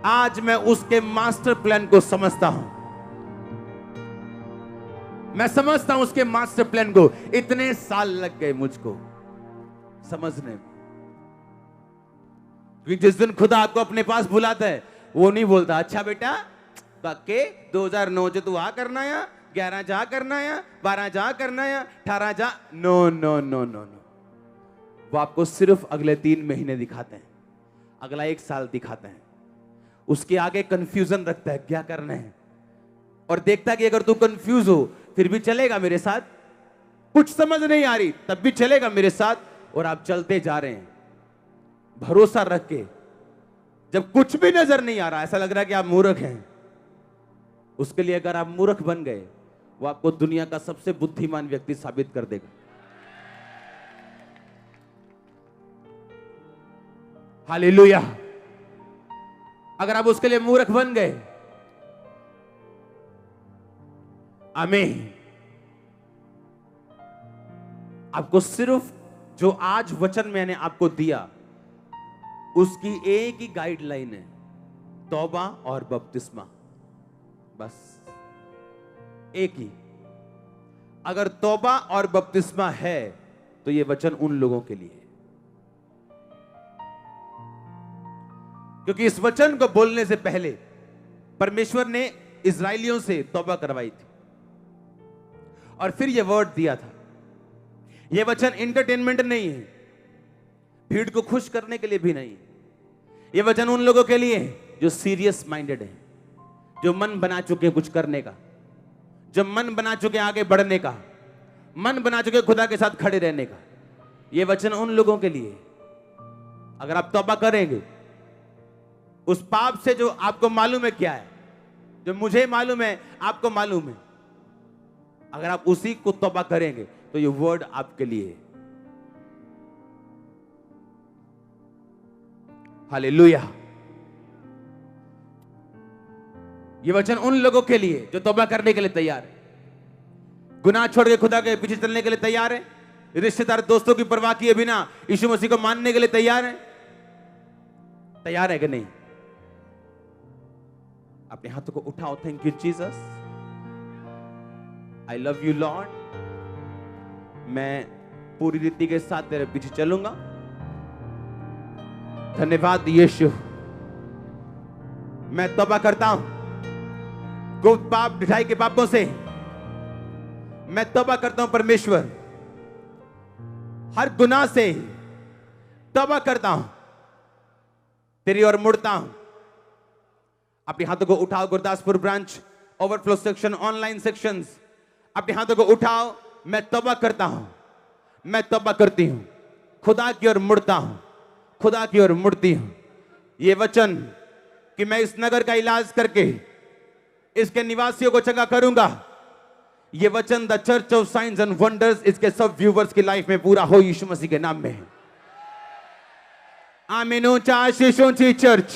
आज मैं उसके मास्टर प्लान को समझता हूं। मैं समझता हूं उसके मास्टर प्लान को। इतने साल लग गए मुझको समझने में, क्योंकि जिस दिन खुदा आपको अपने पास बुलाता है, वो नहीं बोलता अच्छा बेटा काके 2009 जो तू आ करना या 11 जा करना या 12 जा करना या 18 जा। No no no no no, वो आपको सिर्फ अगले 3 महीने दिखाते हैं, अगला 1 साल दिखाते हैं। उसके आगे कंफ्यूजन रखता है क्या करना है, और देखता है कि अगर तू कंफ्यूज हो फिर भी चलेगा मेरे साथ, कुछ समझ नहीं आ रही तब भी चलेगा मेरे साथ, और आप चलते जा रहे हैं भरोसा रख के। जब कुछ भी नजर नहीं आ रहा, ऐसा लग रहा है कि आप मूर्ख हैं, उसके लिए अगर आप मूर्ख बन गए, वो आपको दुनिया का सबसे बुद्धिमान व्यक्ति साबित कर देगा। हालेलुया। अगर आप उसके लिए मूर्ख बन गए, आमीन, आपको सिर्फ जो आज वचन मैंने आपको दिया उसकी एक ही गाइडलाइन है, तौबा और बपतिस्मा, बस एक ही। अगर तौबा और बपतिस्मा है तो यह वचन उन लोगों के लिए है, क्योंकि इस वचन को बोलने से पहले परमेश्वर ने इजराइलियों से तौबा करवाई थी और फिर यह वर्ड दिया था। यह वचन एंटरटेनमेंट नहीं है, भीड़ को खुश करने के लिए भी नहीं। यह वचन उन लोगों के लिए है जो सीरियस माइंडेड है, जो मन बना चुके हैं कुछ करने का, जो मन बना चुके हैं आगे बढ़ने का, मन बना चुके हैं खुदा के साथ खड़े रहने का। यह वचन उन लोगों के लिए। अगर आप तौबा करेंगे उस पाप से जो आपको मालूम है क्या है, जो मुझे मालूम है आपको मालूम है, अगर आप उसी को तौबा करेंगे तो ये वर्ड आपके लिए है। हालेलुया। ये वचन उन लोगों के लिए जो तौबा करने के लिए तैयार है, गुनाह छोड़ के खुदा के पीछे चलने के लिए तैयार है, रिश्तेदार दोस्तों की परवाह किए बिना यीशु मसीह को मानने के लिए तैयार है। तैयार है कि नहीं? अपने हाथों को उठाओ। Thank you Jesus, I love you Lord. मैं पूरी रीति के साथ तेरे पीछे चलूंगा। धन्यवाद यीशु। मैं तौबा करता हूं गुप्त पाप ढिठाई के पापों से। मैं तौबा करता हूं परमेश्वर, हर गुनाह से तौबा करता हूं, तेरी ओर मुड़ता हूं। अपने हाथों को उठाओ। Gurdaspur branch, overflow section, online sections, अपने हाथों को उठाओ। मैं तौबा करता हूं, मैं तौबा करती हूं, खुदा की ओर मुड़ता हूं, खुदा की ओर मुड़ती हूं। ये वचन कि मैं इस नगर का इलाज करके इसके निवासियों को चंगा करूंगा, ये वचन the church of science and wonders इसके सब व्यूवर्स की लाइफ में पूरा हो यीशु मसीह के नाम में। आमीन। ऊंचा आशीष ऊंची चर्च।